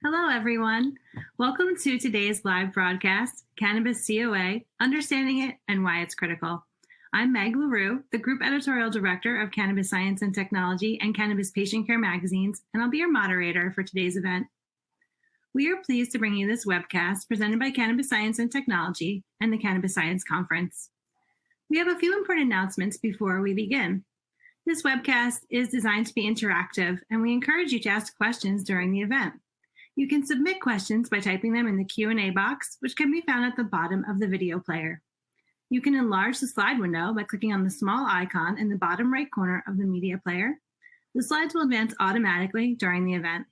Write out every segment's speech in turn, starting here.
Hello, everyone. Welcome to today's live broadcast, Cannabis COA, Understanding It and Why It's Critical. I'm Meg LaRue, the Group Editorial Director of Cannabis Science and Technology and Cannabis Patient Care magazines, and I'll be your moderator for today's event. We are pleased to bring you this webcast presented by Cannabis Science and Technology and the Cannabis Science Conference. We have a few important announcements before we begin. This webcast is designed to be interactive, and we encourage you to ask questions during the event. You can submit questions by typing them in the Q&A box, which can be found at the bottom of the video player. You can enlarge the slide window by clicking on the small icon in the bottom right corner of the media player. The slides will advance automatically during the event.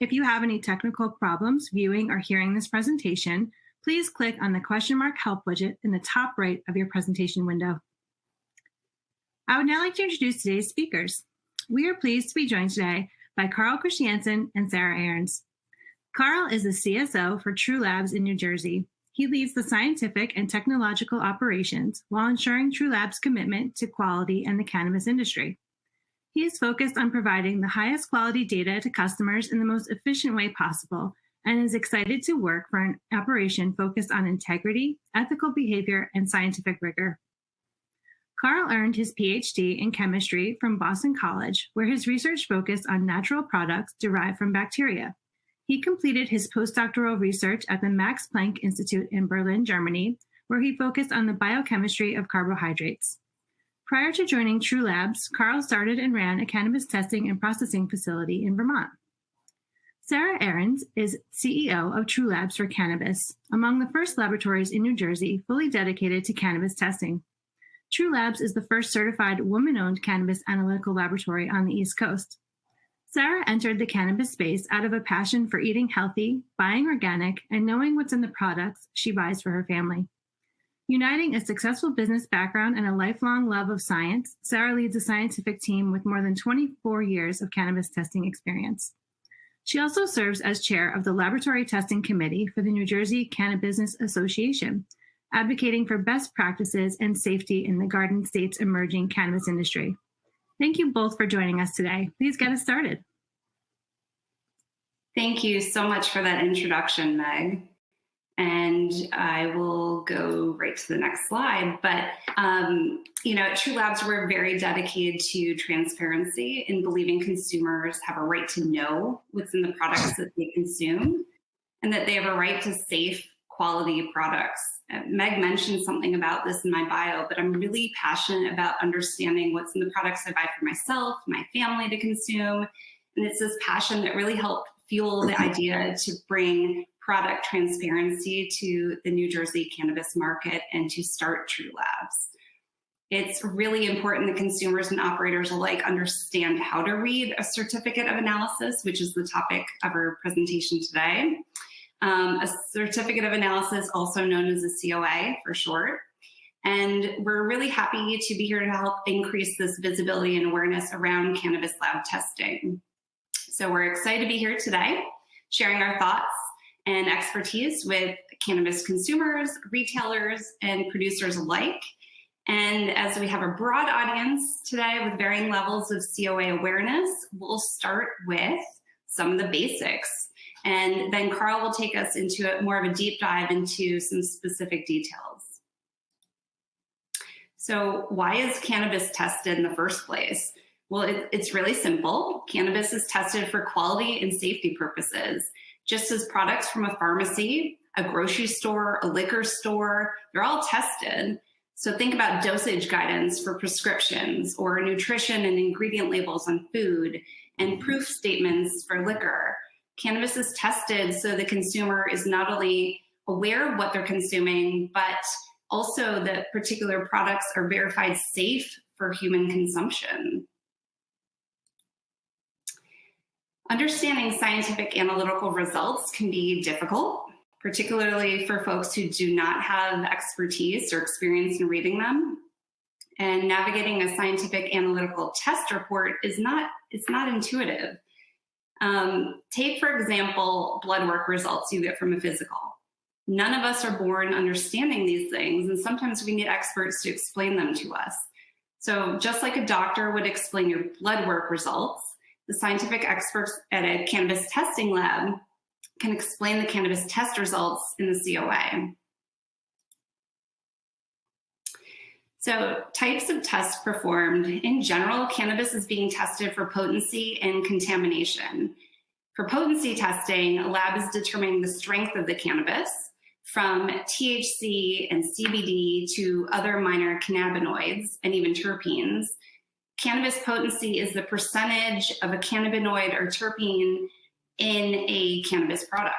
If you have any technical problems viewing or hearing this presentation, please click on the question mark help widget in the top right of your presentation window. I would now like to introduce today's speakers. We are pleased to be joined today by Carl Christiansen and Sarah Ahrens. Carl is the CSO for True Labs in New Jersey. He leads the scientific and technological operations while ensuring True Labs' commitment to quality in the cannabis industry. He is focused on providing the highest quality data to customers in the most efficient way possible and is excited to work for an operation focused on integrity, ethical behavior, and scientific rigor. Carl earned his PhD in chemistry from Boston College, where his research focused on natural products derived from bacteria. He completed his postdoctoral research at the Max Planck Institute in Berlin, Germany, where he focused on the biochemistry of carbohydrates. Prior to joining True Labs, Carl started and ran a cannabis testing and processing facility in Vermont. Sarah Ahrens is CEO of True Labs for Cannabis, among the first laboratories in New Jersey fully dedicated to cannabis testing. True Labs is the first certified woman-owned cannabis analytical laboratory on the East Coast. Sarah entered the cannabis space out of a passion for eating healthy, buying organic, and knowing what's in the products she buys for her family. Uniting a successful business background and a lifelong love of science, Sarah leads a scientific team with more than 24 years of cannabis testing experience. She also serves as chair of the Laboratory Testing Committee for the New Jersey Cannabis Association, advocating for best practices and safety in the Garden State's emerging cannabis industry. Thank you both for joining us today. Please get us started. Thank you so much for that introduction, Meg. And I will go right to the next slide. But, at True Labs, we're very dedicated to transparency and believing consumers have a right to know what's in the products that they consume and that they have a right to safe, quality products. Meg mentioned something about this in my bio, but I'm really passionate about understanding what's in the products I buy for myself, my family to consume. And it's this passion that really helped fuel the idea to bring product transparency to the New Jersey cannabis market and to start True Labs. It's really important that consumers and operators alike understand how to read a certificate of analysis, which is the topic of our presentation today. A certificate of analysis, also known as a COA for short. And we're really happy to be here to help increase this visibility and awareness around cannabis lab testing. So we're excited to be here today, sharing our thoughts and expertise with cannabis consumers, retailers, and producers alike. And as we have a broad audience today with varying levels of COA awareness, we'll start with some of the basics. And then Carl will take us into more of a deep dive into some specific details. So why is cannabis tested in the first place? Well, it's really simple. Cannabis is tested for quality and safety purposes, just as products from a pharmacy, a grocery store, a liquor store, they're all tested. So think about dosage guidance for prescriptions or nutrition and ingredient labels on food and proof statements for liquor. Cannabis is tested so the consumer is not only aware of what they're consuming, but also that particular products are verified safe for human consumption. Understanding scientific analytical results can be difficult, particularly for folks who do not have expertise or experience in reading them. And navigating a scientific analytical test report is not intuitive. Take, for example, blood work results you get from a physical. None of us are born understanding these things, and sometimes we need experts to explain them to us. So just like a doctor would explain your blood work results, the scientific experts at a cannabis testing lab can explain the cannabis test results in the COA. So, types of tests performed. In general, cannabis is being tested for potency and contamination. For potency testing, a lab is determining the strength of the cannabis from THC and CBD to other minor cannabinoids and even terpenes. Cannabis potency is the percentage of a cannabinoid or terpene in a cannabis product.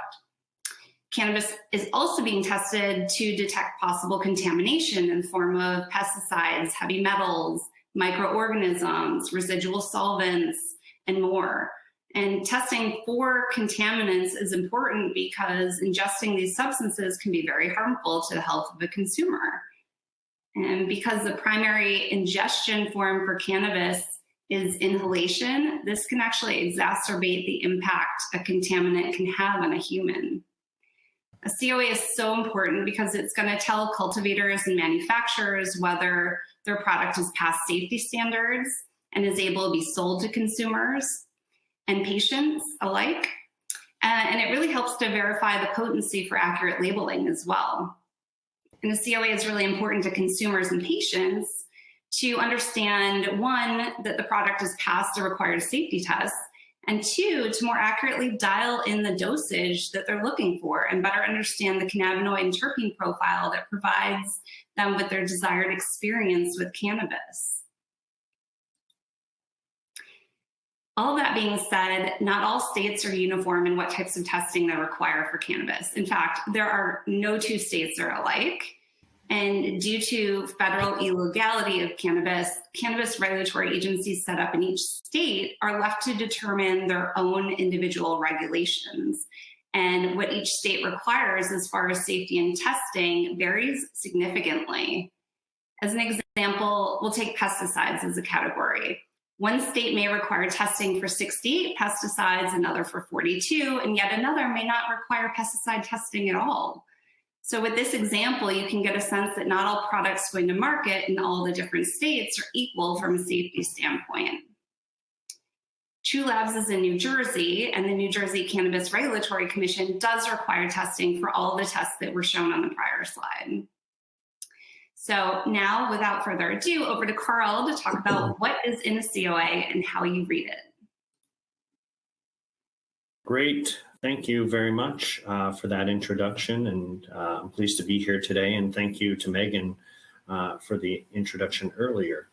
Cannabis is also being tested to detect possible contamination in the form of pesticides, heavy metals, microorganisms, residual solvents, and more. And testing for contaminants is important because ingesting these substances can be very harmful to the health of a consumer. And because the primary ingestion form for cannabis is inhalation, this can actually exacerbate the impact a contaminant can have on a human. A COA is so important because it's going to tell cultivators and manufacturers whether their product has passed safety standards and is able to be sold to consumers and patients alike. And it really helps to verify the potency for accurate labeling as well. And the COA is really important to consumers and patients to understand, one, that the product has passed the required safety tests, and two, to more accurately dial in the dosage that they're looking for and better understand the cannabinoid and terpene profile that provides them with their desired experience with cannabis. All that being said, not all states are uniform in what types of testing they require for cannabis. In fact, there are no two states that are alike. And due to federal illegality of cannabis, cannabis regulatory agencies set up in each state are left to determine their own individual regulations. And what each state requires as far as safety and testing varies significantly. As an example, we'll take pesticides as a category. One state may require testing for 68 pesticides, another for 42, and yet another may not require pesticide testing at all. So with this example, you can get a sense that not all products going to market in all the different states are equal from a safety standpoint. True Labs is in New Jersey, and the New Jersey Cannabis Regulatory Commission does require testing for all the tests that were shown on the prior slide. So now, without further ado, over to Carl to talk about what is in a COA and how you read it. Great. Thank you very much for that introduction, and I'm pleased to be here today, and thank you to Megan for the introduction earlier.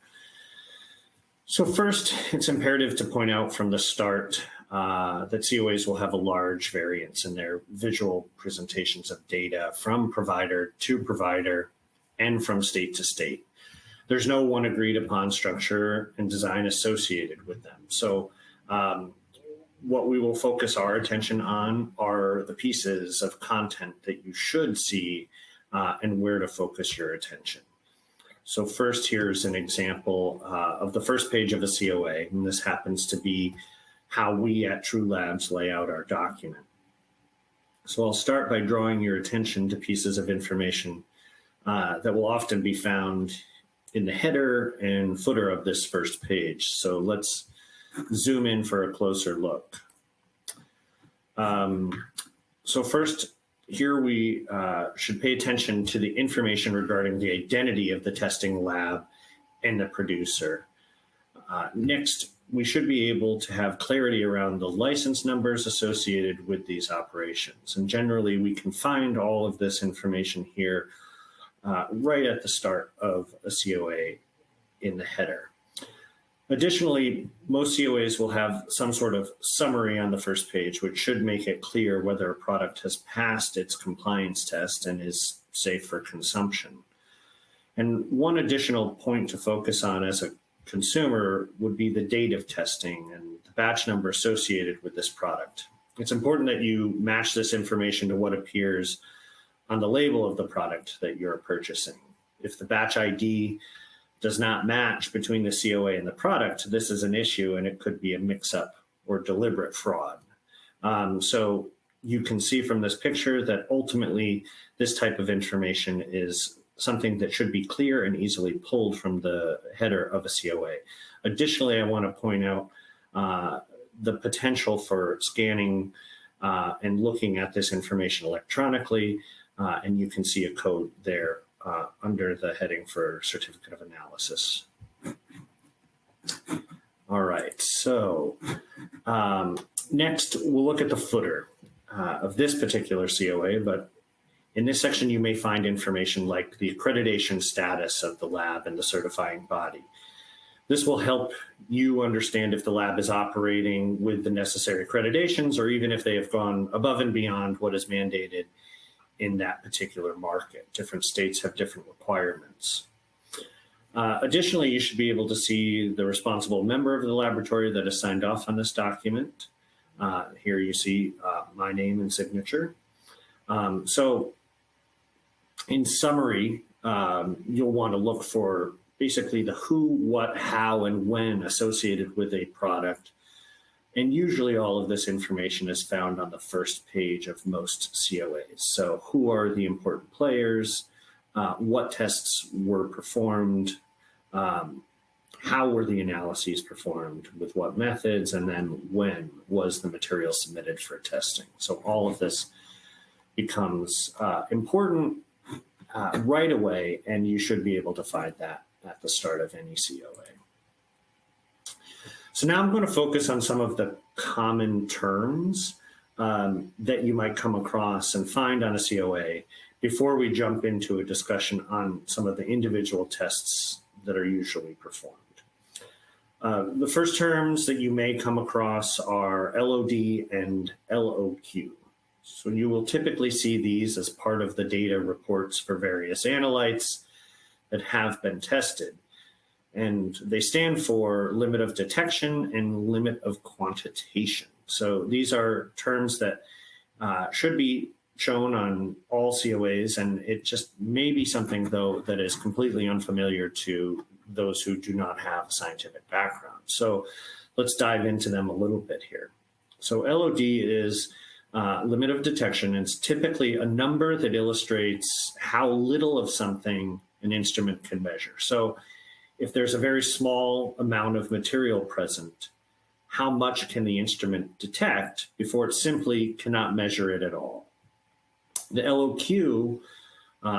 So first, it's imperative to point out from the start that COAs will have a large variance in their visual presentations of data from provider to provider and from state to state. There's no one agreed upon structure and design associated with them. So what we will focus our attention on are the pieces of content that you should see and where to focus your attention. So first, here's an example of the first page of a COA, and this happens to be how we at True Labs lay out our document. So I'll start by drawing your attention to pieces of information that will often be found in the header and footer of this first page. So let's zoom in for a closer look. So first, here we should pay attention to the information regarding the identity of the testing lab and the producer. Next, we should be able to have clarity around the license numbers associated with these operations. And generally, we can find all of this information here right at the start of a COA in the header. Additionally, most COAs will have some sort of summary on the first page, which should make it clear whether a product has passed its compliance test and is safe for consumption. And one additional point to focus on as a consumer would be the date of testing and the batch number associated with this product. It's important that you match this information to what appears on the label of the product that you're purchasing. If the batch ID does not match between the COA and the product, this is an issue and it could be a mix-up or deliberate fraud. So you can see from this picture that ultimately this type of information is something that should be clear and easily pulled from the header of a COA. Additionally, I want to point out the potential for scanning and looking at this information electronically, and you can see a code there under the heading for certificate of analysis. All right, so next we'll look at the footer of this particular COA, but in this section you may find information like the accreditation status of the lab and the certifying body. This will help you understand if the lab is operating with the necessary accreditations or even if they have gone above and beyond what is mandated in that particular market. Different states have different requirements. Additionally, you should be able to see the responsible member of the laboratory that is signed off on this document. Here you see my name and signature. So in summary, you'll want to look for basically the who, what, how, and when associated with a product. And usually all of this information is found on the first page of most COAs. So who are the important players? What tests were performed? How were the analyses performed? With what methods? And then when was the material submitted for testing? So all of this becomes important right away, and you should be able to find that at the start of any COA. So now I'm going to focus on some of the common terms that you might come across and find on a COA before we jump into a discussion on some of the individual tests that are usually performed. The first terms that you may come across are LOD and LOQ. So you will typically see these as part of the data reports for various analytes that have been tested. And they stand for limit of detection and limit of quantitation. So these are terms that should be shown on all COAs, and it just may be something, though, that is completely unfamiliar to those who do not have a scientific background. So let's dive into them a little bit here. So LOD is limit of detection. It's typically a number that illustrates how little of something an instrument can measure. So if there's a very small amount of material present, how much can the instrument detect before it simply cannot measure it at all? The LOQ,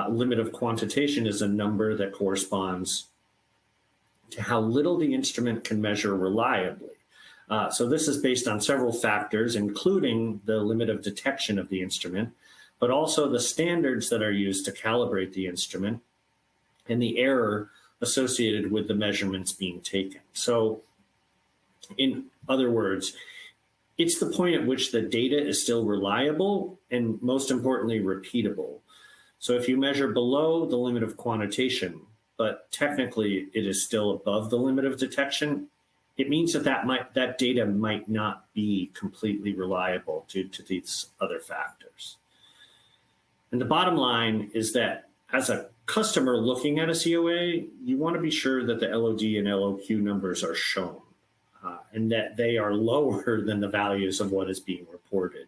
limit of quantitation, is a number that corresponds to how little the instrument can measure reliably. So this is based on several factors, including the limit of detection of the instrument, but also the standards that are used to calibrate the instrument and the error associated with the measurements being taken. So in other words, it's the point at which the data is still reliable and, most importantly, repeatable. So if you measure below the limit of quantitation, but technically it is still above the limit of detection, it means that that data might not be completely reliable due to these other factors. And the bottom line is that as a customer looking at a COA, you want to be sure that the LOD and LOQ numbers are shown and that they are lower than the values of what is being reported.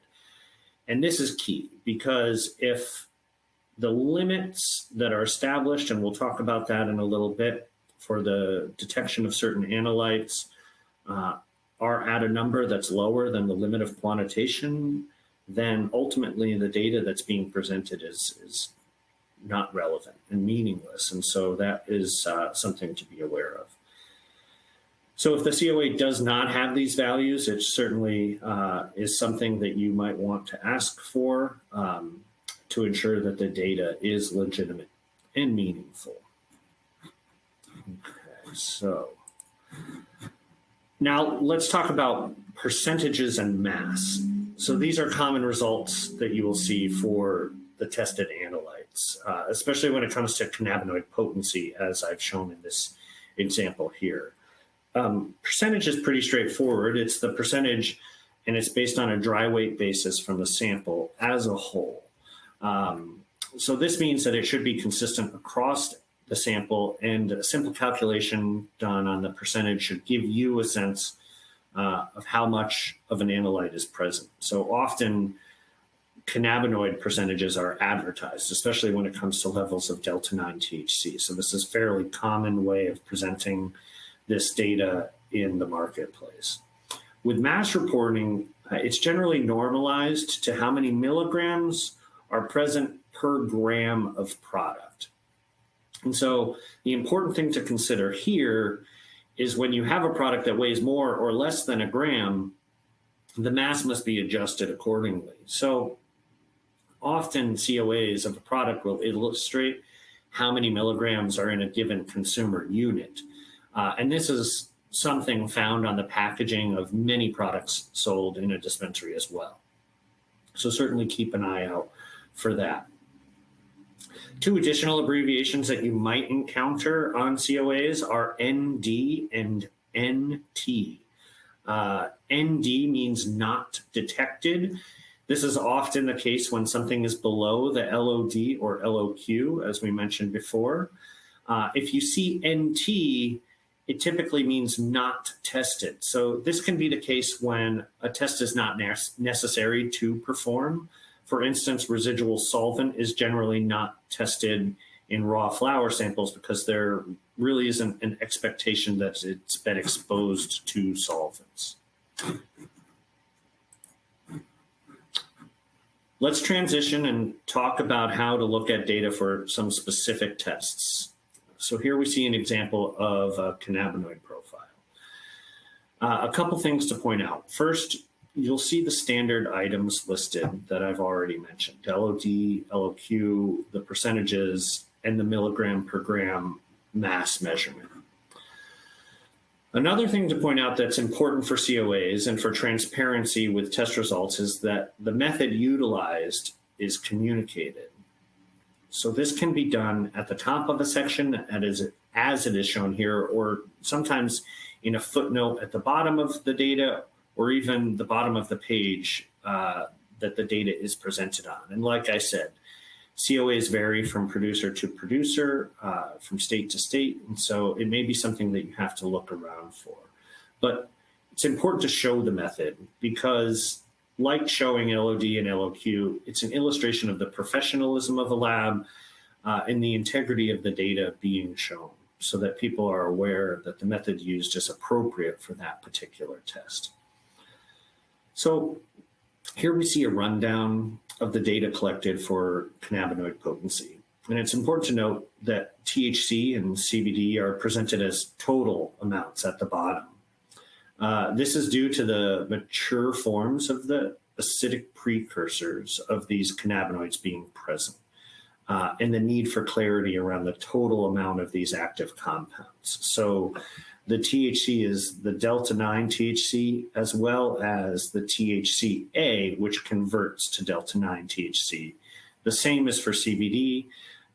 And this is key, because if the limits that are established, and we'll talk about that in a little bit, for the detection of certain analytes are at a number that's lower than the limit of quantitation, then ultimately the data that's being presented is not relevant and meaningless. And so that is something to be aware of. So if the COA does not have these values, it certainly is something that you might want to ask for to ensure that the data is legitimate and meaningful. Okay, so now let's talk about percentages and mass. So these are common results that you will see for the tested analytes, especially when it comes to cannabinoid potency, as I've shown in this example here. Percentage is pretty straightforward. It's the percentage, and it's based on a dry weight basis from the sample as a whole. So this means that it should be consistent across the sample, and a simple calculation done on the percentage should give you a sense of how much of an analyte is present. So often cannabinoid percentages are advertised, especially when it comes to levels of delta-9 THC. So this is a fairly common way of presenting this data in the marketplace. With mass reporting, it's generally normalized to how many milligrams are present per gram of product. And so the important thing to consider here is when you have a product that weighs more or less than a gram, the mass must be adjusted accordingly. So often COAs of a product will illustrate how many milligrams are in a given consumer unit. And this is something found on the packaging of many products sold in a dispensary as well. So certainly keep an eye out for that. Two additional abbreviations that you might encounter on COAs are ND and NT. ND means not detected. This is often the case when something is below the LOD or LOQ, as we mentioned before. If you see NT, it typically means not tested. So this can be the case when a test is not necessary to perform. For instance, residual solvent is generally not tested in raw flower samples because there really isn't an expectation that it's been exposed to solvents. Let's transition and talk about how to look at data for some specific tests. So here we see an example of a cannabinoid profile. A couple things to point out. First, you'll see the standard items listed that I've already mentioned: LOD, LOQ, the percentages, and the milligram per gram mass measurement. Another thing to point out that's important for COAs and for transparency with test results is that the method utilized is communicated. So this can be done at the top of a section as it is shown here, or sometimes in a footnote at the bottom of the data, or even the bottom of the page that the data is presented on. And like I said, COAs vary from producer to producer, from state to state, and so it may be something that you have to look around for. But it's important to show the method because, like showing LOD and LOQ, it's an illustration of the professionalism of a lab and the integrity of the data being shown, so that people are aware that the method used is appropriate for that particular test. So here we see a rundown of the data collected for cannabinoid potency. And it's important to note that THC and CBD are presented as total amounts at the bottom. This is due to the mature forms of the acidic precursors of these cannabinoids being present, and the need for clarity around the total amount of these active compounds. So the THC is the delta-9 THC, as well as the THCA, which converts to delta-9 THC. The same is for CBD.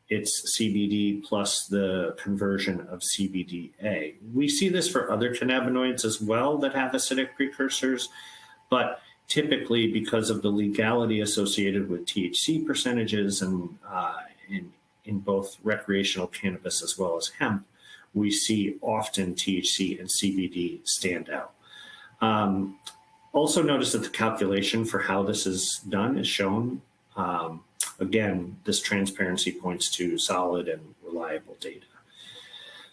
It's CBD plus the conversion of CBDA. We see this for other cannabinoids as well that have acidic precursors, but typically because of the legality associated with THC percentages and in both recreational cannabis as well as hemp, we see often THC and CBD stand out. Also notice that the calculation for how this is done is shown. Again, this transparency points to solid and reliable data.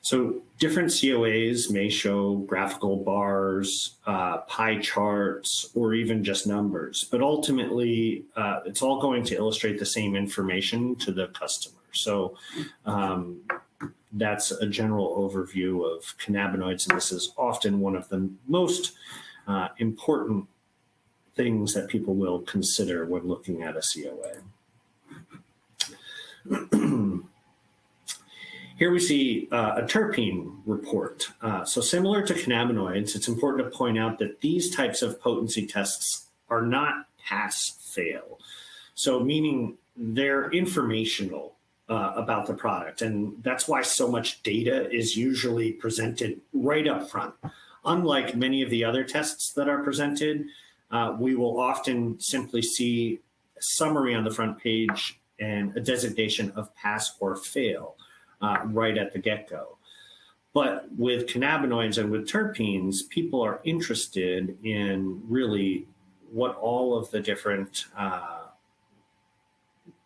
So different COAs may show graphical bars, pie charts, or even just numbers, but ultimately it's all going to illustrate the same information to the customer. So that's a general overview of cannabinoids, and this is often one of the most important things that people will consider when looking at a COA. Here we see a terpene report. So similar to cannabinoids, it's important to point out that these types of potency tests are not pass-fail. So meaning they're informational about the product. And that's why so much data is usually presented right up front. Unlike many of the other tests that are presented, we will often simply see a summary on the front page and a designation of pass or fail right at the get-go. But with cannabinoids and with terpenes, people are interested in really what all of the different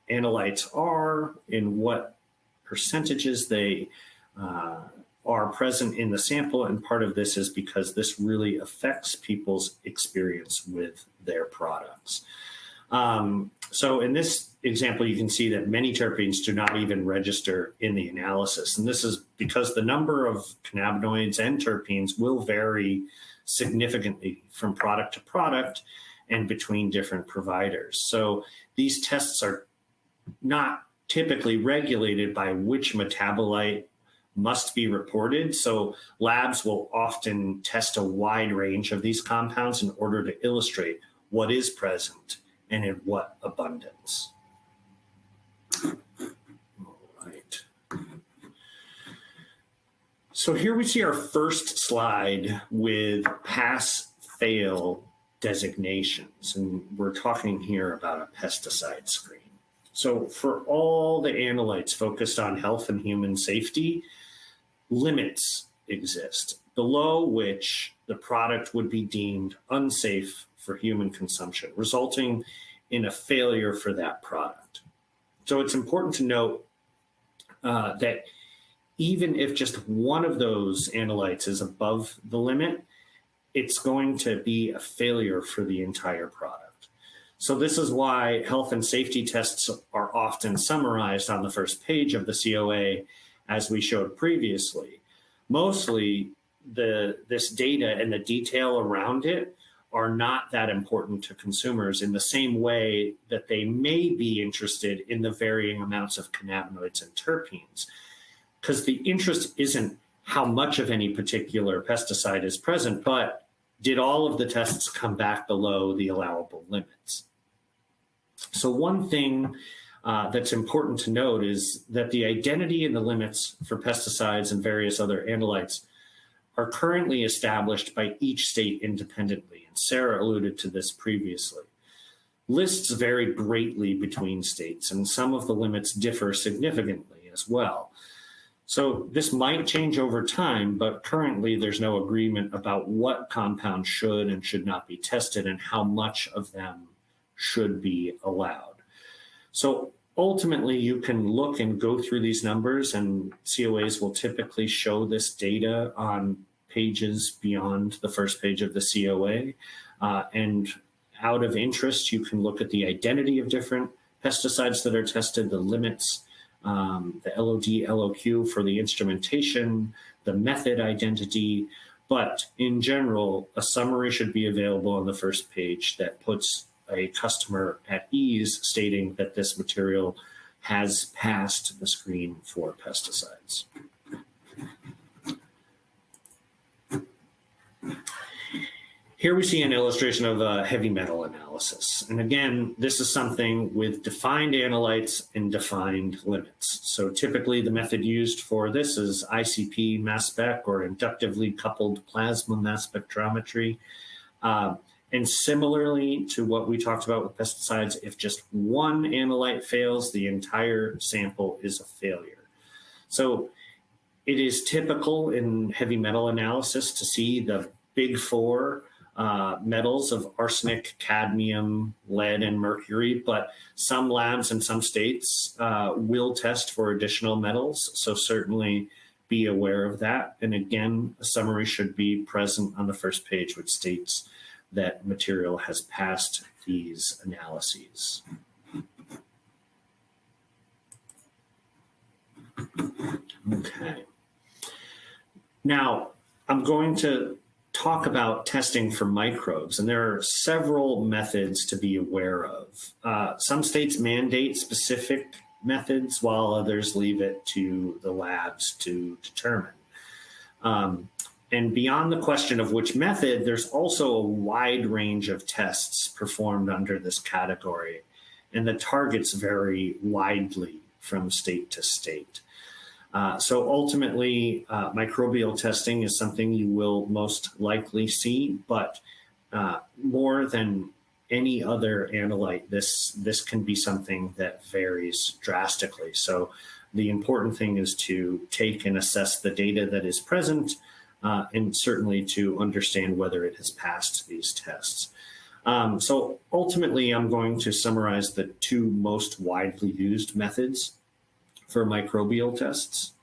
analytes are, in what percentages they are present in the sample, and part of this is because this really affects people's experience with their products. So in this example, you can see that many terpenes do not even register in the analysis. And this is because the number of cannabinoids and terpenes will vary significantly from product to product and between different providers. So these tests are not typically regulated by which metabolite must be reported. So labs will often test a wide range of these compounds in order to illustrate what is present and in what abundance. All right. So here we see our first slide with pass-fail designations, and we're talking here about a pesticide screen. So for all the analytes focused on health and human safety, limits exist, below which the product would be deemed unsafe for human consumption, resulting in a failure for that product. So it's important to note that even if just one of those analytes is above the limit, it's going to be a failure for the entire product. So this is why health and safety tests are often summarized on the first page of the COA, as we showed previously. Mostly, this data and the detail around it are not that important to consumers in the same way that they may be interested in the varying amounts of cannabinoids and terpenes, because the interest isn't how much of any particular pesticide is present, but did all of the tests come back below the allowable limits? So one thing that's important to note is that the identity and the limits for pesticides and various other analytes are currently established by each state independently, and Sarah alluded to this previously. Lists vary greatly between states, and some of the limits differ significantly as well. So this might change over time, but currently there's no agreement about what compounds should and should not be tested and how much of them should be allowed. So ultimately, you can look and go through these numbers, and COAs will typically show this data on pages beyond the first page of the COA. And out of interest, you can look at the identity of different pesticides that are tested, the limits, the LOD, LOQ for the instrumentation, the method identity. But in general, a summary should be available on the first page that puts a customer at ease, stating that this material has passed the screen for pesticides. Here we see an illustration of a heavy metal analysis. And again, this is something with defined analytes and defined limits. So typically the method used for this is ICP mass spec or inductively coupled plasma mass spectrometry. And similarly to what we talked about with pesticides, if just one analyte fails, the entire sample is a failure. So it is typical in heavy metal analysis to see the big four metals of arsenic, cadmium, lead, and mercury, but some labs in some states will test for additional metals. So certainly be aware of that. And again, a summary should be present on the first page, which states that material has passed these analyses. Okay. Now, I'm going to talk about testing for microbes, and there are several methods to be aware of. Some states mandate specific methods, while others leave it to the labs to determine. And beyond the question of which method, there's also a wide range of tests performed under this category, and the targets vary widely from state to state. So ultimately, microbial testing is something you will most likely see, but more than any other analyte, this can be something that varies drastically. So the important thing is to take and assess the data that is present, and certainly to understand whether it has passed these tests. So ultimately, I'm going to summarize the two most widely used methods for microbial tests.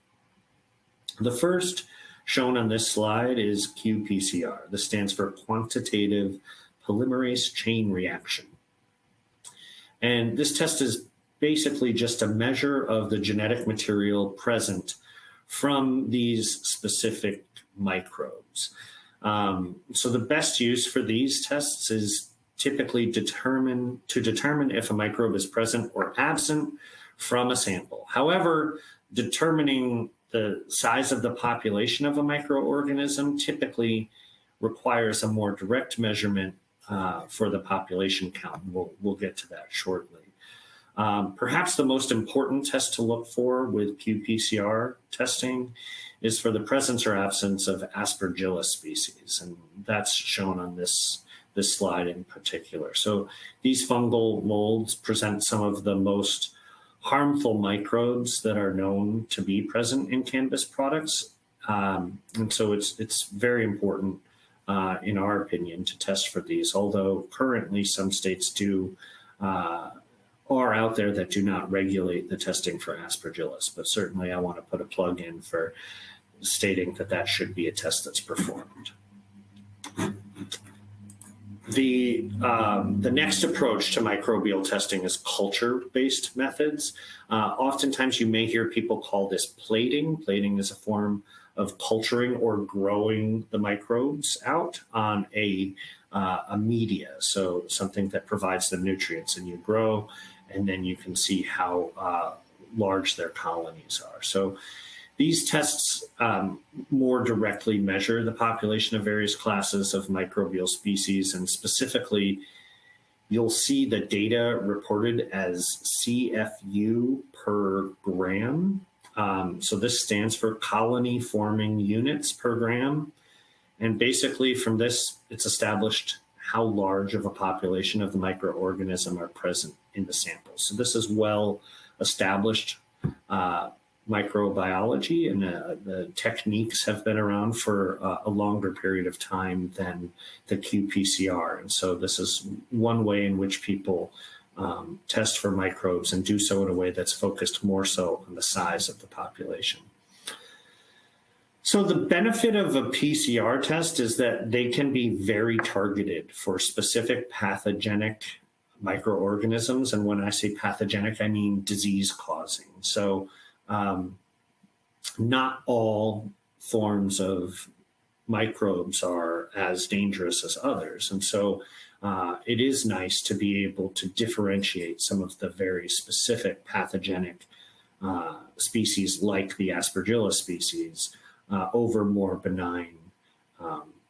The first shown on this slide is qPCR. This stands for quantitative polymerase chain reaction. And this test is basically just a measure of the genetic material present from these specific microbes. So the best use for these tests is typically to determine if a microbe is present or absent from a sample. However, determining the size of the population of a microorganism typically requires a more direct measurement for the population count. We'll get to that shortly. Perhaps the most important test to look for with qPCR testing is for the presence or absence of Aspergillus species, and that's shown on this slide in particular. So these fungal molds present some of the most harmful microbes that are known to be present in cannabis products, and so it's very important, in our opinion, to test for these. Although currently some states are out there that do not regulate the testing for Aspergillus, but certainly I want to put a plug in for stating that should be a test that's performed. The next approach to microbial testing is culture-based methods. Oftentimes you may hear people call this plating. Plating is a form of culturing or growing the microbes out on a media, so something that provides them nutrients, and you grow, and then you can see how large their colonies are. So these tests more directly measure the population of various classes of microbial species, and specifically, you'll see the data reported as CFU per gram. So this stands for colony forming units per gram. And basically from this, it's established how large of a population of the microorganism are present in the sample. So this is well established microbiology, and the techniques have been around for a longer period of time than the qPCR. And so this is one way in which people test for microbes, and do so in a way that's focused more so on the size of the population. So the benefit of a PCR test is that they can be very targeted for specific pathogenic microorganisms. And when I say pathogenic, I mean disease causing. So not all forms of microbes are as dangerous as others. And so it is nice to be able to differentiate some of the very specific pathogenic species like the Aspergillus species over more benign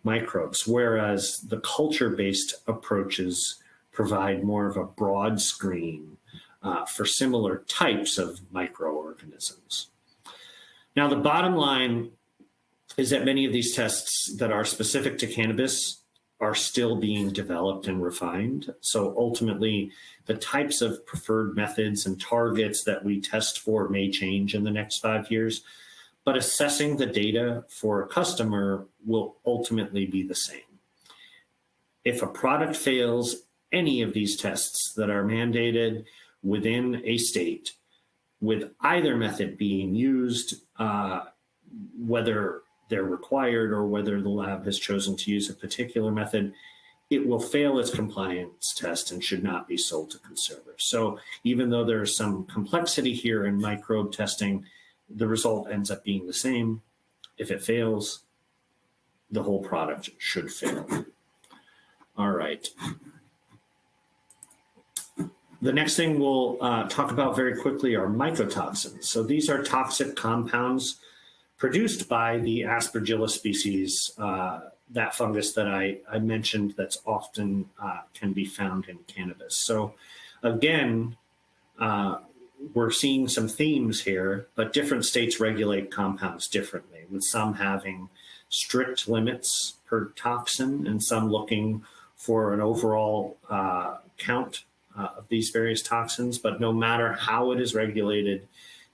microbes, whereas the culture-based approaches provide more of a broad screen for similar types of microorganisms. Now, the bottom line is that many of these tests that are specific to cannabis are still being developed and refined. So ultimately, the types of preferred methods and targets that we test for may change in the next 5 years, but assessing the data for a customer will ultimately be the same. If a product fails any of these tests that are mandated within a state, with either method being used, whether they're required or whether the lab has chosen to use a particular method, it will fail its compliance test and should not be sold to consumers. So even though there is some complexity here in microbe testing, the result ends up being the same. If it fails, the whole product should fail. All right. The next thing we'll talk about very quickly are mycotoxins. So these are toxic compounds produced by the Aspergillus species, that fungus that I mentioned that's often can be found in cannabis. So again, we're seeing some themes here, but different states regulate compounds differently, with some having strict limits per toxin and some looking for an overall count of these various toxins. But no matter how it is regulated,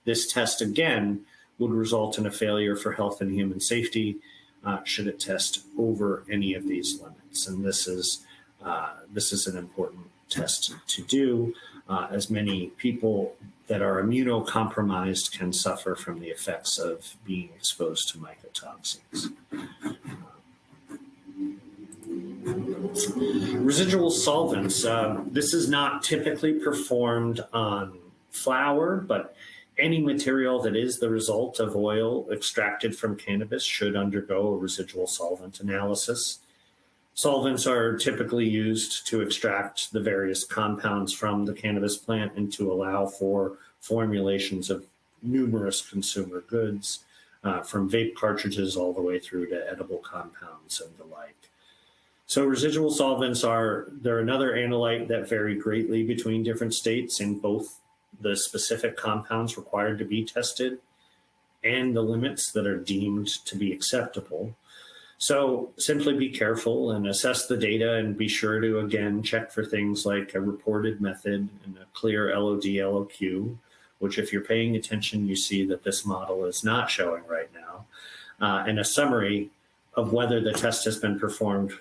this test again would result in a failure for health and human safety should it test over any of these limits. And this is an important test to do, as many people that are immunocompromised can suffer from the effects of being exposed to mycotoxins. Residual solvents. This is not typically performed on flower, but any material that is the result of oil extracted from cannabis should undergo a residual solvent analysis. Solvents are typically used to extract the various compounds from the cannabis plant and to allow for formulations of numerous consumer goods, from vape cartridges all the way through to edible compounds and the like. So residual solvents they're another analyte that vary greatly between different states in both the specific compounds required to be tested and the limits that are deemed to be acceptable. So simply be careful and assess the data, and be sure to, again, check for things like a reported method and a clear LOD, LOQ, which if you're paying attention, you see that this model is not showing right now, and a summary of whether the test has been performed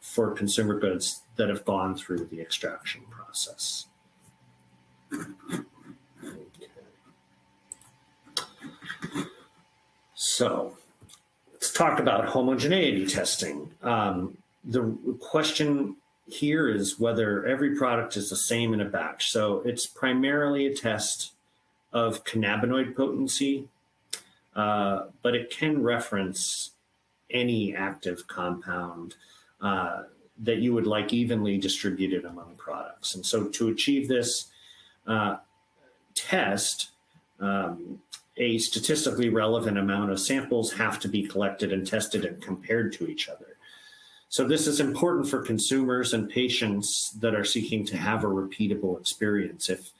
for consumer goods that have gone through the extraction process. Okay. So let's talk about homogeneity testing. The question here is whether every product is the same in a batch. So it's primarily a test of cannabinoid potency, but it can reference any active compound that you would like evenly distributed among products. And so to achieve this test, a statistically relevant amount of samples have to be collected and tested and compared to each other. So this is important for consumers and patients that are seeking to have a repeatable experience. If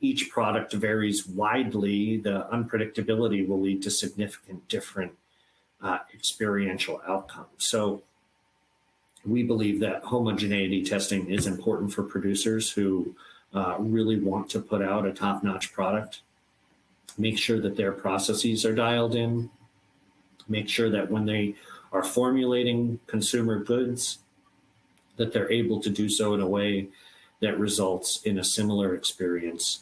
each product varies widely, the unpredictability will lead to significant different experiential outcomes. So we believe that homogeneity testing is important for producers who really want to put out a top-notch product. Make sure that their processes are dialed in. Make sure that when they are formulating consumer goods, that they're able to do so in a way that results in a similar experience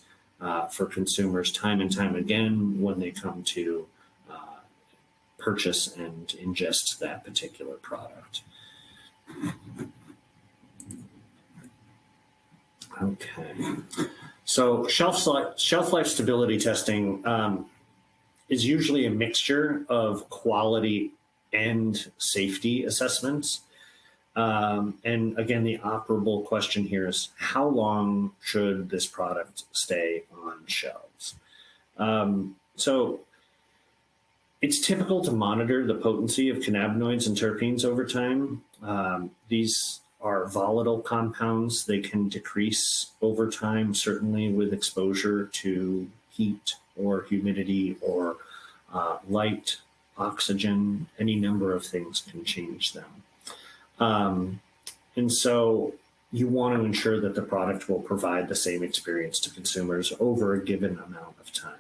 for consumers time and time again when they come to purchase and ingest that particular product. Okay. So shelf life stability testing is usually a mixture of quality and safety assessments. And again, the operable question here is, how long should this product stay on shelves? So it's typical to monitor the potency of cannabinoids and terpenes over time. These are volatile compounds. They can decrease over time, certainly with exposure to heat or humidity or light, oxygen. Any number of things can change them. And so you want to ensure that the product will provide the same experience to consumers over a given amount of time.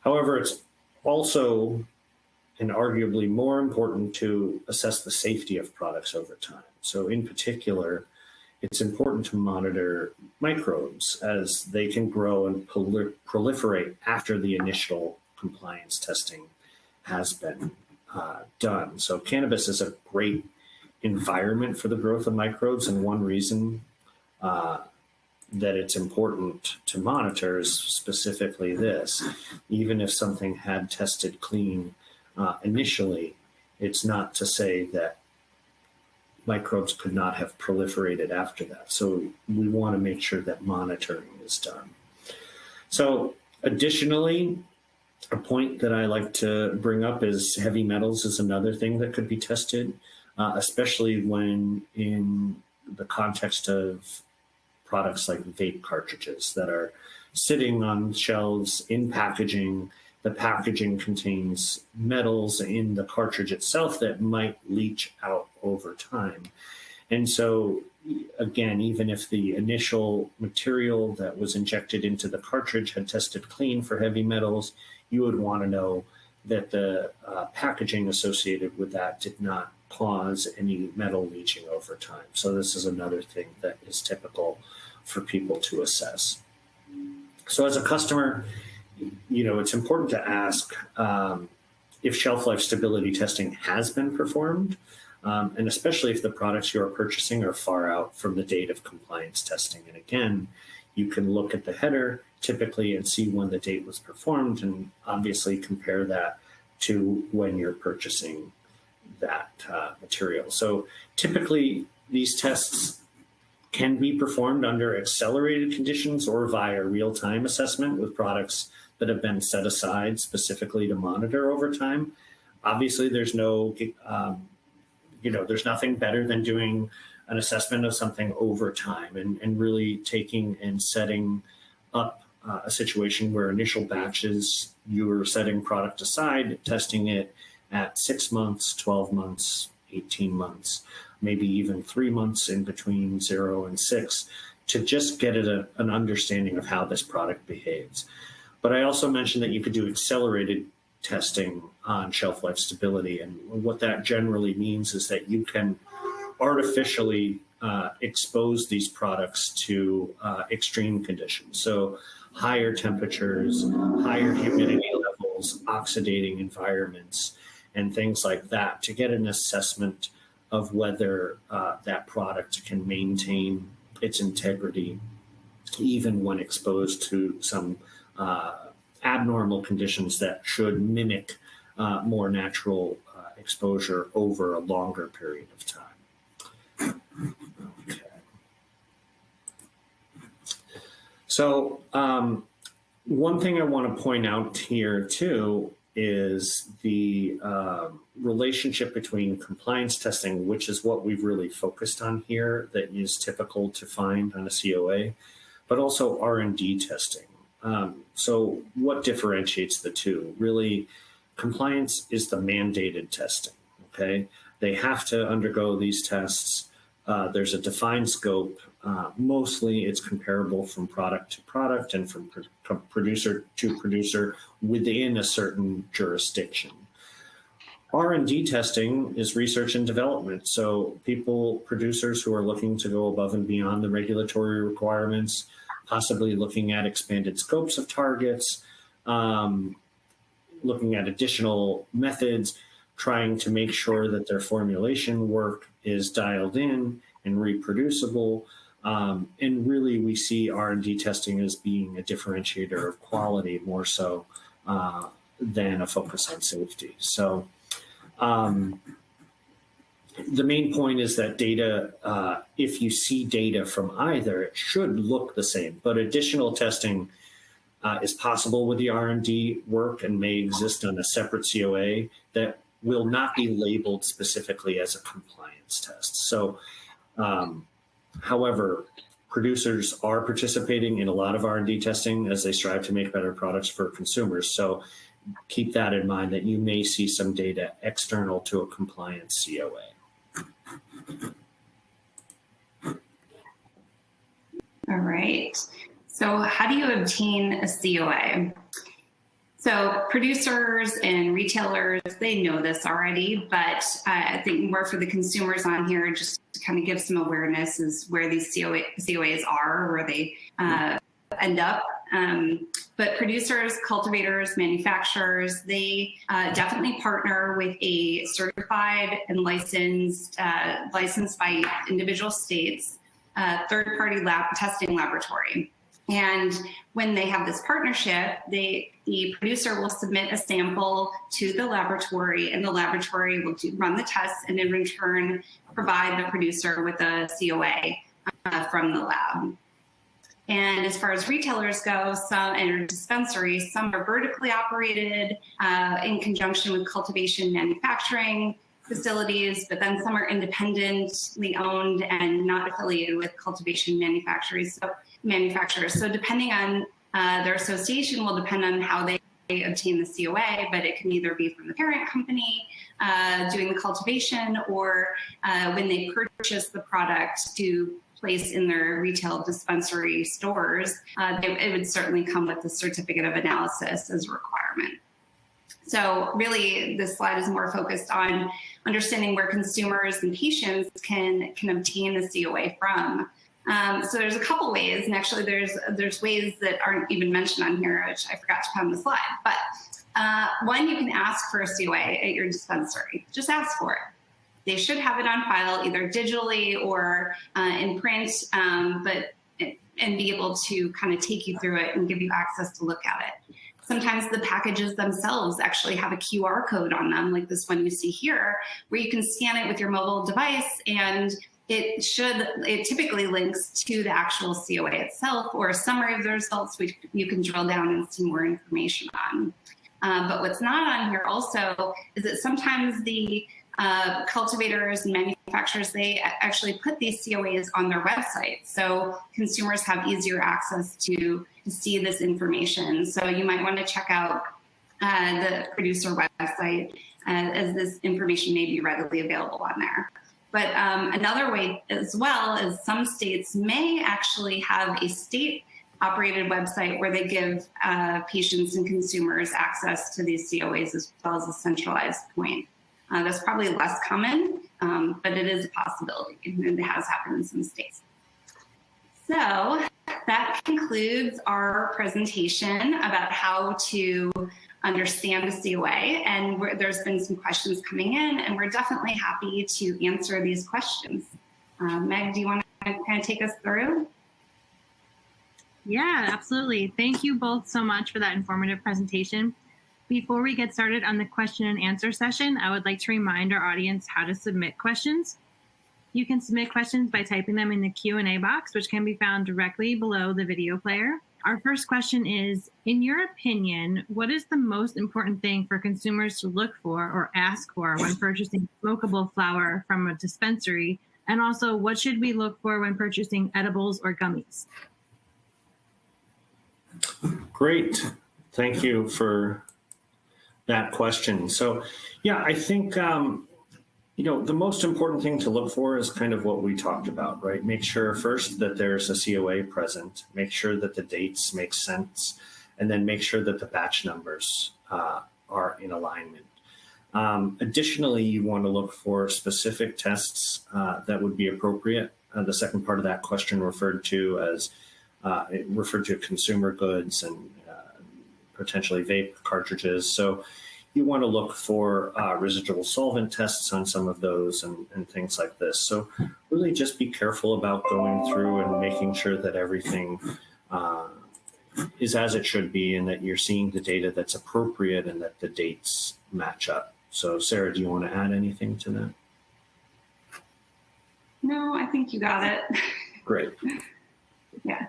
However, it's also and arguably more important to assess the safety of products over time. So in particular, it's important to monitor microbes as they can grow and proliferate after the initial compliance testing has been done. So cannabis is a great environment for the growth of microbes, and one reason that it's important to monitor is specifically this. Even if something had tested clean initially, it's not to say that microbes could not have proliferated after that. So we want to make sure that monitoring is done. So additionally, a point that I like to bring up is heavy metals is another thing that could be tested, especially when in the context of products like vape cartridges that are sitting on shelves in packaging. The packaging contains metals in the cartridge itself that might leach out over time. And so, again, even if the initial material that was injected into the cartridge had tested clean for heavy metals, you would want to know that the packaging associated with that did not cause any metal leaching over time. So this is another thing that is typical for people to assess. So as a customer, it's important to ask if shelf life stability testing has been performed, and especially if the products you're purchasing are far out from the date of compliance testing. And again, you can look at the header typically and see when the date was performed, and obviously compare that to when you're purchasing that material. So typically these tests can be performed under accelerated conditions or via real-time assessment with products that have been set aside specifically to monitor over time. Obviously, there's there's nothing better than doing an assessment of something over time and really taking and setting up a situation where initial batches, you are setting product aside, testing it at 6 months, 12 months, 18 months, maybe even 3 months in between 0 and 6 to just get an understanding of how this product behaves. But I also mentioned that you could do accelerated testing on shelf life stability. And what that generally means is that you can artificially expose these products to extreme conditions. So higher temperatures, higher humidity levels, oxidating environments, and things like that to get an assessment of whether that product can maintain its integrity even when exposed to some abnormal conditions that should mimic more natural exposure over a longer period of time. Okay. So one thing I want to point out here too is the relationship between compliance testing, which is what we've really focused on here, that is typical to find on a COA, but also R&D testing. So what differentiates the two? Really, compliance is the mandated testing, okay? They have to undergo these tests. There's a defined scope. Mostly it's comparable from product to product and from producer to producer within a certain jurisdiction. R&D testing is research and development. So producers who are looking to go above and beyond the regulatory requirements, possibly looking at expanded scopes of targets, looking at additional methods, trying to make sure that their formulation work is dialed in and reproducible. And really, we see R&D testing as being a differentiator of quality more so than a focus on safety. So the main point is that data, if you see data from either, it should look the same, but additional testing is possible with the R&D work and may exist on a separate COA that will not be labeled specifically as a compliance test. So, however, producers are participating in a lot of R&D testing as they strive to make better products for consumers. So keep that in mind, that you may see some data external to a compliance COA. All right. So how do you obtain a COA? So producers and retailers, they know this already, but I think more for the consumers on here, just to kind of give some awareness is where these COAs are, where they end up. But producers, cultivators, manufacturers, they definitely partner with a certified and licensed by individual states, third-party testing laboratory. And when they have this partnership, the producer will submit a sample to the laboratory, and the laboratory will run the tests and in return provide the producer with a COA from the lab. And as far as retailers go, and dispensaries, some are vertically operated in conjunction with cultivation manufacturing facilities, but then some are independently owned and not affiliated with cultivation manufacturers. So depending on their association will depend on how they obtain the COA, but it can either be from the parent company doing the cultivation, or when they purchase the product to place in their retail dispensary stores, it would certainly come with the certificate of analysis as a requirement. So really, this slide is more focused on understanding where consumers and patients can obtain the COA from. So there's a couple ways, and actually there's ways that aren't even mentioned on here, which I forgot to put on the slide. But one, you can ask for a COA at your dispensary. Just ask for it. They should have it on file either digitally or in print, and be able to kind of take you through it and give you access to look at it. Sometimes the packages themselves actually have a QR code on them, like this one you see here, where you can scan it with your mobile device, and it typically links to the actual COA itself or a summary of the results, which you can drill down and see more information on. But what's not on here also is that sometimes the cultivators and manufacturers, they actually put these COAs on their website. So consumers have easier access to see this information. So you might want to check out the producer website as this information may be readily available on there. But another way as well is some states may actually have a state-operated website where they give patients and consumers access to these COAs as well as a centralized point. That's probably less common, but it is a possibility, and it has happened in some states. So that concludes our presentation about how to understand the COA, and there's been some questions coming in, and we're definitely happy to answer these questions. Meg, do you want to kind of take us through? Yeah, absolutely. Thank you both so much for that informative presentation. Before we get started on the question and answer session, I would like to remind our audience how to submit questions. You can submit questions by typing them in the Q&A box, which can be found directly below the video player. Our first question is, in your opinion, what is the most important thing for consumers to look for or ask for when purchasing smokable flower from a dispensary? And also, what should we look for when purchasing edibles or gummies? Great. Thank you for that question. So, yeah, I think, the most important thing to look for is kind of what we talked about, right? Make sure first that there's a COA present, make sure that the dates make sense, and then make sure that the batch numbers are in alignment. Additionally, you want to look for specific tests that would be appropriate. The second part of that question referred to consumer goods and potentially vape cartridges. So you want to look for residual solvent tests on some of those and things like this. So really just be careful about going through and making sure that everything is as it should be and that you're seeing the data that's appropriate and that the dates match up. So Sarah, do you want to add anything to that? No, I think you got it. Great. Yeah.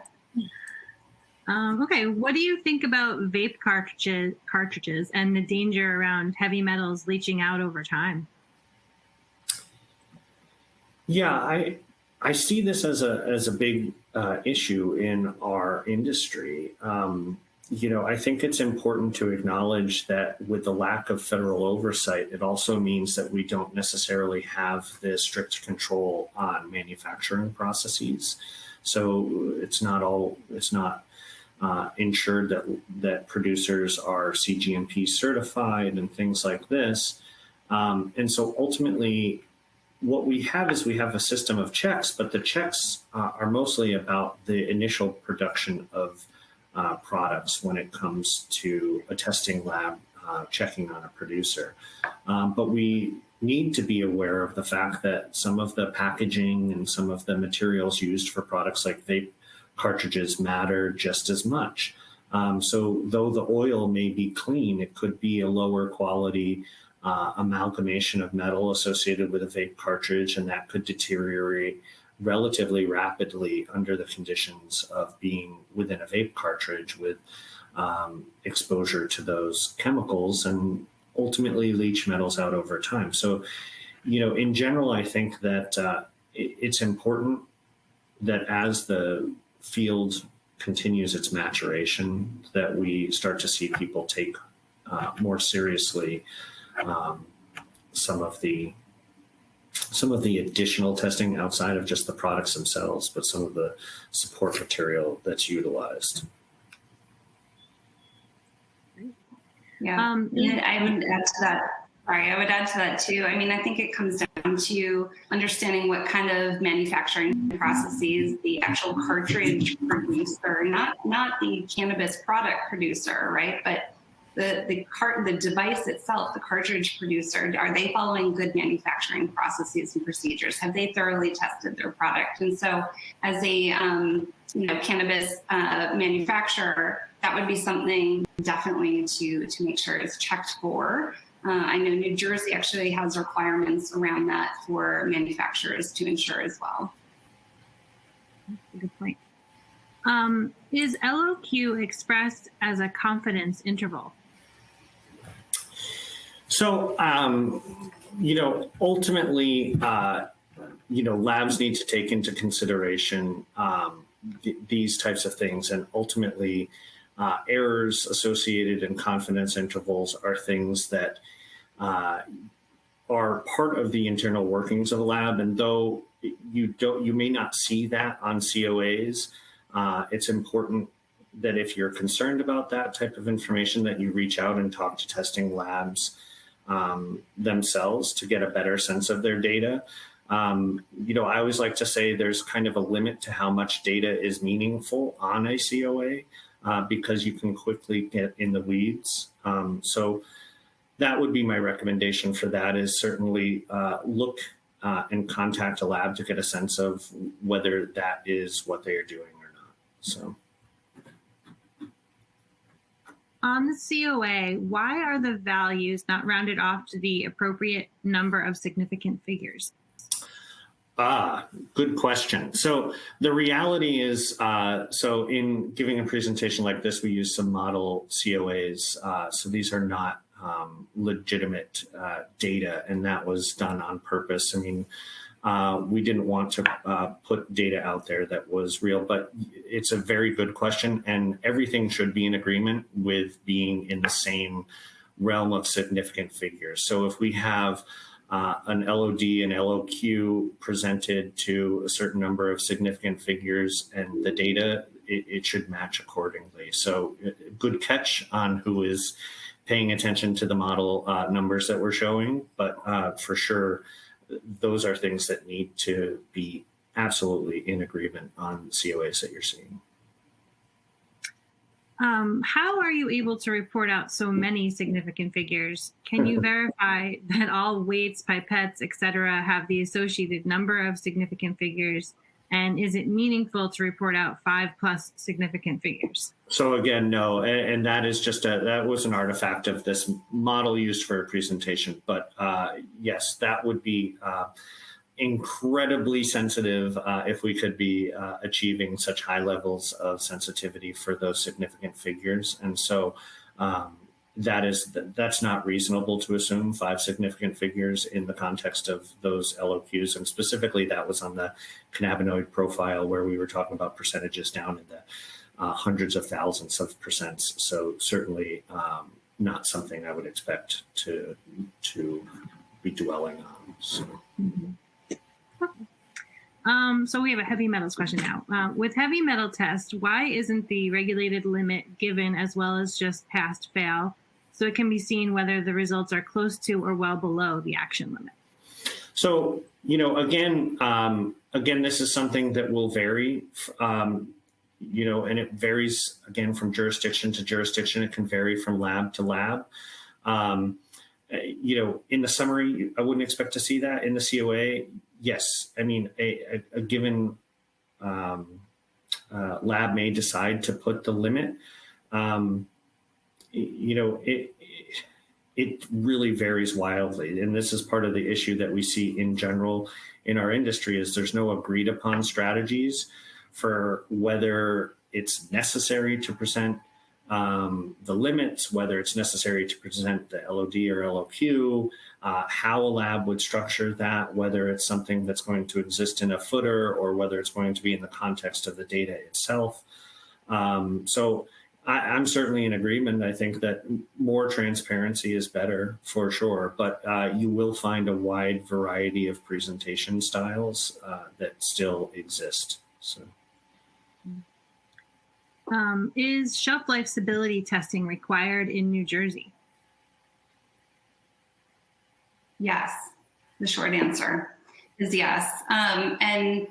Okay, what do you think about vape cartridges and the danger around heavy metals leaching out over time? Yeah, I see this as a big issue in our industry. I think it's important to acknowledge that with the lack of federal oversight, it also means that we don't necessarily have the strict control on manufacturing processes. So it's not ensured that producers are CGMP certified and things like this. And so ultimately, what we have is we have a system of checks, but the checks are mostly about the initial production of products when it comes to a testing lab checking on a producer. But we need to be aware of the fact that some of the packaging and some of the materials used for products like vape cartridges matter just as much. So though the oil may be clean, it could be a lower quality amalgamation of metal associated with a vape cartridge, and that could deteriorate relatively rapidly under the conditions of being within a vape cartridge with exposure to those chemicals and ultimately leach metals out over time. So, in general, I think that it's important that as the field continues its maturation, that we start to see people take more seriously some of the additional testing outside of just the products themselves, but some of the support material that's utilized. Yeah, I would add to that. Sorry, I would add to that too. I mean, I think it comes down to understanding what kind of manufacturing processes the actual cartridge producer, not the cannabis product producer, right? But the device itself, the cartridge producer, are they following good manufacturing processes and procedures? Have they thoroughly tested their product? And so, as a cannabis manufacturer, that would be something definitely to make sure is checked for. I know New Jersey actually has requirements around that for manufacturers to ensure as well. That's a good point. Is LOQ expressed as a confidence interval? So, ultimately, labs need to take into consideration these types of things, and ultimately, errors associated in confidence intervals are things that are part of the internal workings of a lab. And though you may not see that on COAs, it's important that if you're concerned about that type of information, that you reach out and talk to testing labs themselves to get a better sense of their data. I always like to say there's kind of a limit to how much data is meaningful on a COA because you can quickly get in the weeds. So that would be my recommendation for that, is certainly look and contact a lab to get a sense of whether that is what they are doing or not. So. On the COA, why are the values not rounded off to the appropriate number of significant figures? Good question. So the reality is, so in giving a presentation like this, we use some model COAs. So these are not legitimate data, and that was done on purpose. I mean, we didn't want to put data out there that was real, but it's a very good question, and everything should be in agreement with being in the same realm of significant figures. So if we have an LOD and LOQ presented to a certain number of significant figures and the data, it should match accordingly. So good catch on who is paying attention to the model numbers that we're showing, but for sure, those are things that need to be absolutely in agreement on COAs that you're seeing. How are you able to report out so many significant figures? Can you verify that all weights, pipettes, etc., have the associated number of significant figures? And is it meaningful to report out 5+ significant figures? So again, no, and that is just that was an artifact of this model used for a presentation. But yes, that would be incredibly sensitive if we could be achieving such high levels of sensitivity for those significant figures. And so that's not reasonable to assume 5 significant figures in the context of those LOQs. And specifically, that was on the cannabinoid profile, where we were talking about percentages down in the hundreds of thousands of percents. So certainly not something I would expect to be dwelling on. So. Mm-hmm. So we have a heavy metals question now. With heavy metal tests, why isn't the regulated limit given as well as just pass fail, so it can be seen whether the results are close to or well below the action limit? So, again, this is something that will vary, and it varies, again, from jurisdiction to jurisdiction. It can vary from lab to lab. In the summary, I wouldn't expect to see that. In the COA, yes. I mean, a given lab may decide to put the limit. It really varies wildly. And this is part of the issue that we see in general in our industry, is there's no agreed upon strategies for whether it's necessary to present the limits, whether it's necessary to present the LOD or LOQ, how a lab would structure that, whether it's something that's going to exist in a footer or whether it's going to be in the context of the data itself. So I'm certainly in agreement. I think that more transparency is better for sure, but you will find a wide variety of presentation styles that still exist. So. Is shelf life stability testing required in New Jersey? Yes. The short answer is yes. And,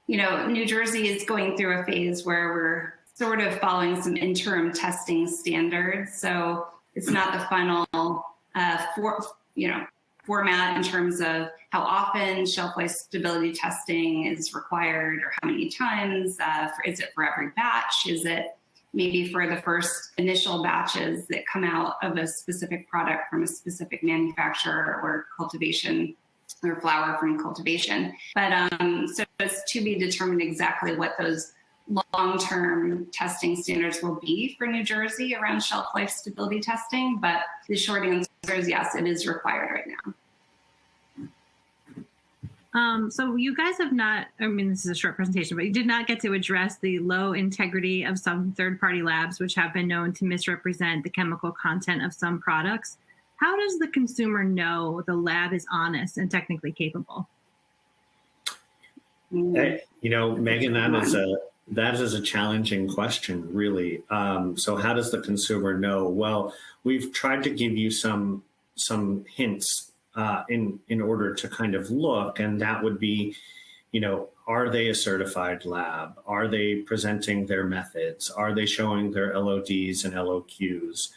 New Jersey is going through a phase where we're sort of following some interim testing standards. So it's not the final format in terms of how often shelf life stability testing is required or how many times. Is it for every batch? Is it maybe for the first initial batches that come out of a specific product from a specific manufacturer or cultivation or flower from cultivation? But so it's to be determined exactly what those long-term testing standards will be for New Jersey around shelf life stability testing. But the short answer is yes, it is required right now. So you guys have not, this is a short presentation, but you did not get to address the low integrity of some third-party labs, which have been known to misrepresent the chemical content of some products. How does the consumer know the lab is honest and technically capable? Megan, that is a challenging question, really. So how does the consumer know? Well, we've tried to give you some hints in order to kind of look, and that would be, are they a certified lab? Are they presenting their methods? Are they showing their LODs and LOQs?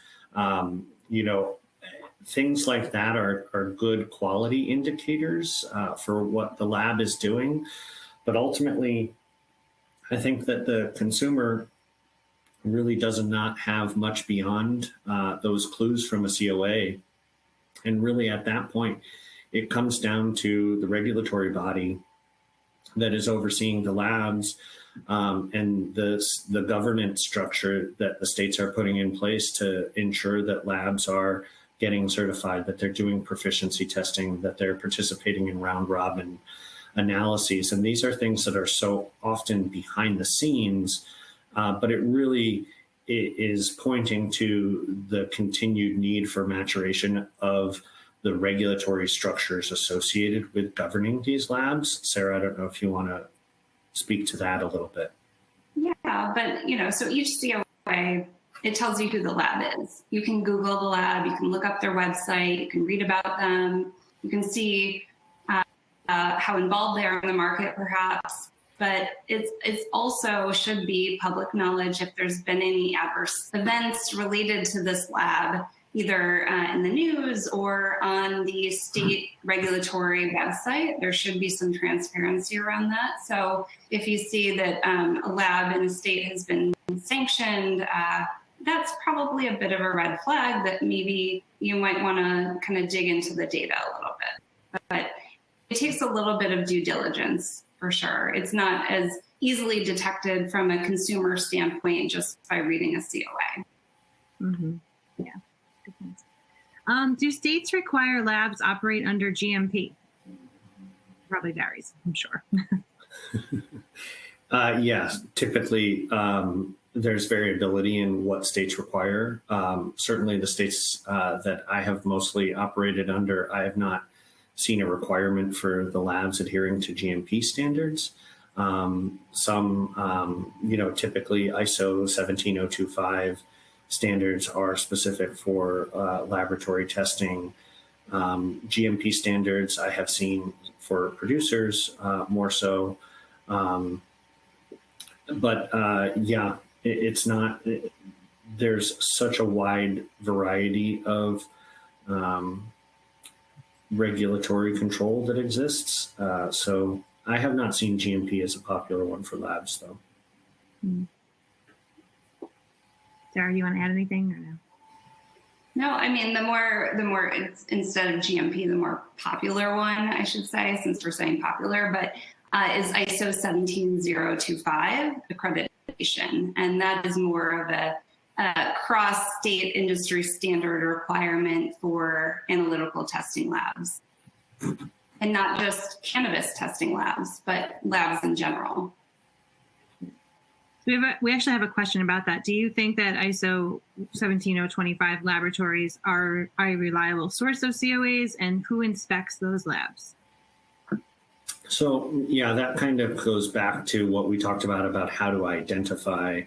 Things like that are good quality indicators for what the lab is doing. But ultimately, I think that the consumer really does not have much beyond those clues from a COA. And really at that point, it comes down to the regulatory body that is overseeing the labs and the governance structure that the states are putting in place to ensure that labs are getting certified, that they're doing proficiency testing, that they're participating in round robin analyses. And these are things that are so often behind the scenes, but it really is pointing to the continued need for maturation of the regulatory structures associated with governing these labs. Sarah, I don't know if you want to speak to that a little bit. Yeah, but so each COA, it tells you who the lab is. You can Google the lab, you can look up their website, you can read about them, you can see how involved they are in the market, perhaps. But it's also should be public knowledge if there's been any adverse events related to this lab, either in the news or on the state regulatory website. There should be some transparency around that. So if you see that a lab in a state has been sanctioned, that's probably a bit of a red flag that maybe you might want to kind of dig into the data a little bit. But it takes a little bit of due diligence. For sure. It's not as easily detected from a consumer standpoint just by reading a COA. Mm-hmm. Yeah. Good point. Do states require labs operate under GMP? Probably varies, I'm sure. Yes, typically there's variability in what states require. Certainly the states that I have mostly operated under, I have not seen a requirement for the labs adhering to GMP standards. Typically ISO 17025 standards are specific for laboratory testing. GMP standards I have seen for producers more so. It's not, there's such a wide variety of regulatory control that exists. So I have not seen GMP as a popular one for labs, though. Sarah, do you want to add anything or no? No, I mean, the more it's, instead of GMP, the more popular one, I should say, since we're saying popular, but is ISO 17025 accreditation. And that is more of a cross-state industry standard requirement for analytical testing labs. And not just cannabis testing labs, but labs in general. We actually have a question about that. Do you think that ISO 17025 laboratories are a reliable source of COAs, and who inspects those labs? So, yeah, that kind of goes back to what we talked about how to identify.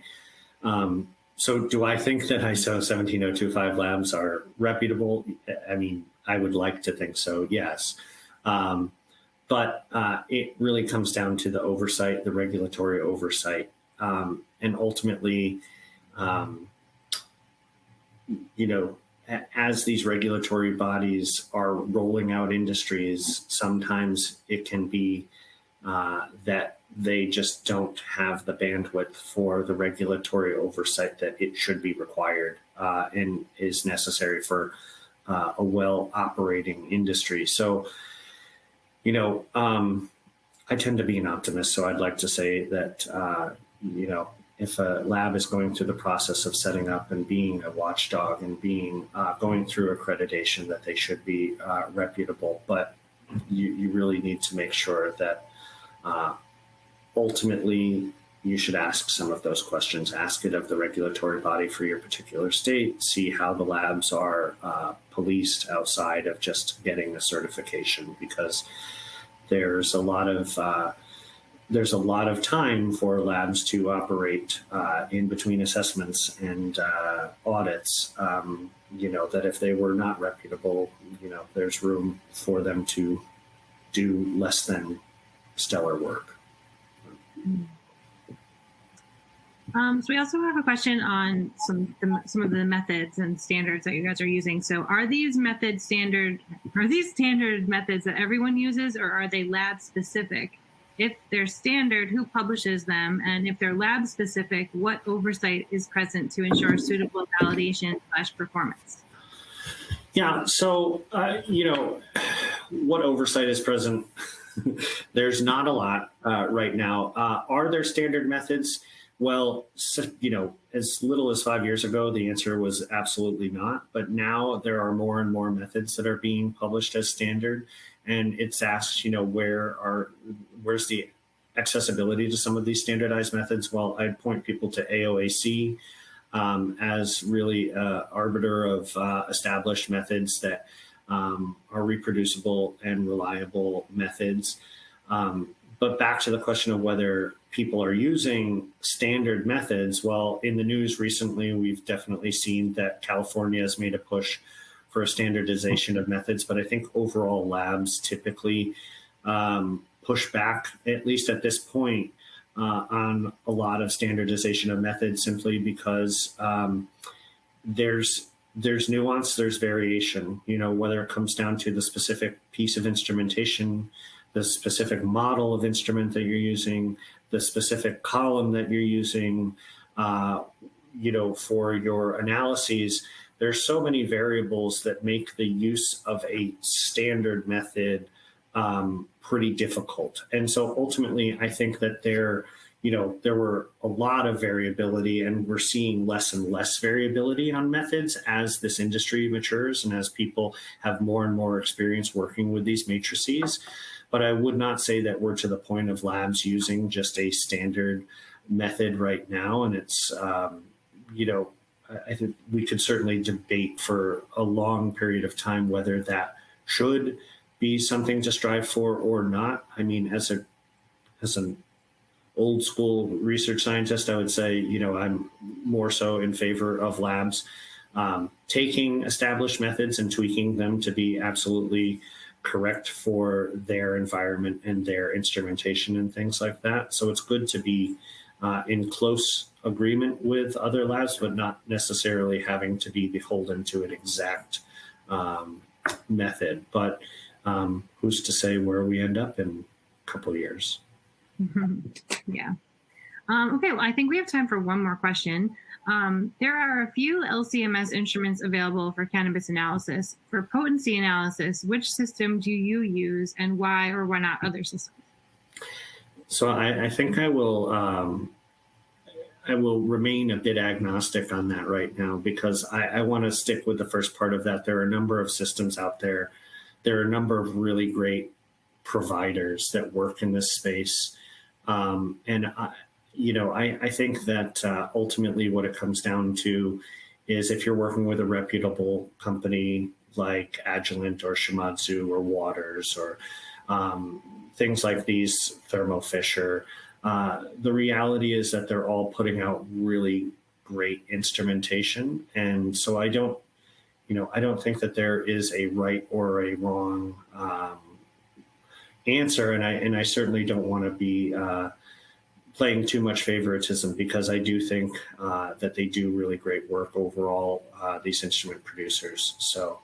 So do I think that ISO 17025 labs are reputable? I mean, I would like to think so, yes. But it really comes down to the oversight, the regulatory oversight. And ultimately, as these regulatory bodies are rolling out industries, sometimes it can be that they just don't have the bandwidth for the regulatory oversight that it should be required and is necessary for a well-operating industry. So, I tend to be an optimist, so I'd like to say that, if a lab is going through the process of setting up and being a watchdog and going through accreditation, that they should be reputable. But you really need to make sure that ultimately you should ask some of those questions. Ask it of the regulatory body for your particular state. See how the labs are policed outside of just getting a certification, because there's a lot of time for labs to operate in between assessments and audits. That if they were not reputable, there's room for them to do less than stellar work. So we also have a question on some of the methods and standards that you guys are using. So are these standard methods that everyone uses, or are they lab specific? If they're standard, who publishes them? And if they're lab specific, what oversight is present to ensure suitable validation / performance? Yeah, so, what oversight is present? There's not a lot right now. Are there standard methods? Well, as little as 5 years ago, the answer was absolutely not. But now there are more and more methods that are being published as standard. And it's asked, where's the accessibility to some of these standardized methods? Well, I'd point people to AOAC as really arbiter of established methods that are reproducible and reliable methods. But back to the question of whether people are using standard methods. Well, in the news recently, we've definitely seen that California has made a push for a standardization of methods. But I think overall labs typically push back, at least at this point, on a lot of standardization of methods, simply because there's nuance, there's variation, whether it comes down to the specific piece of instrumentation, the specific model of instrument that you're using, the specific column that you're using, for your analyses. There's so many variables that make the use of a standard method pretty difficult. And so ultimately, I think that there were a lot of variability, and we're seeing less and less variability on methods as this industry matures and as people have more and more experience working with these matrices. But I would not say that we're to the point of labs using just a standard method right now. And it's, I think we could certainly debate for a long period of time whether that should be something to strive for or not. I mean, as an old school research scientist, I would say, I'm more so in favor of labs taking established methods and tweaking them to be absolutely correct for their environment and their instrumentation and things like that. So it's good to be in close agreement with other labs, but not necessarily having to be beholden to an exact method. But who's to say where we end up in a couple of years? Yeah. Okay, well, I think we have time for one more question. There are a few LC-MS instruments available for cannabis analysis. For potency analysis, which system do you use, and why or why not other systems? So I think I will remain a bit agnostic on that right now, because I want to stick with the first part of that. There are a number of systems out there. There are a number of really great providers that work in this space. And I think that ultimately what it comes down to is, if you're working with a reputable company like Agilent or Shimadzu or Waters or things like these, Thermo Fisher, the reality is that they're all putting out really great instrumentation. And so I don't I don't think that there is a right or a wrong answer, and I certainly don't want to be playing too much favoritism, because I do think that they do really great work overall, these instrument producers. So,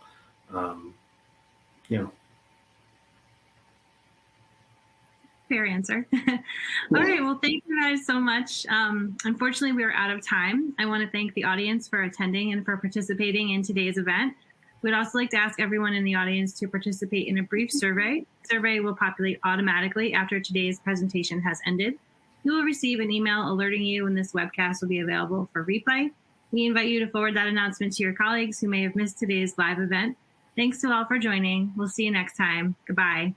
Fair answer. All right. Well, thank you guys so much. Unfortunately, we are out of time. I want to thank the audience for attending and for participating in today's event. We'd also like to ask everyone in the audience to participate in a brief survey. The survey will populate automatically after today's presentation has ended. You will receive an email alerting you when this webcast will be available for replay. We invite you to forward that announcement to your colleagues who may have missed today's live event. Thanks to all for joining. We'll see you next time. Goodbye.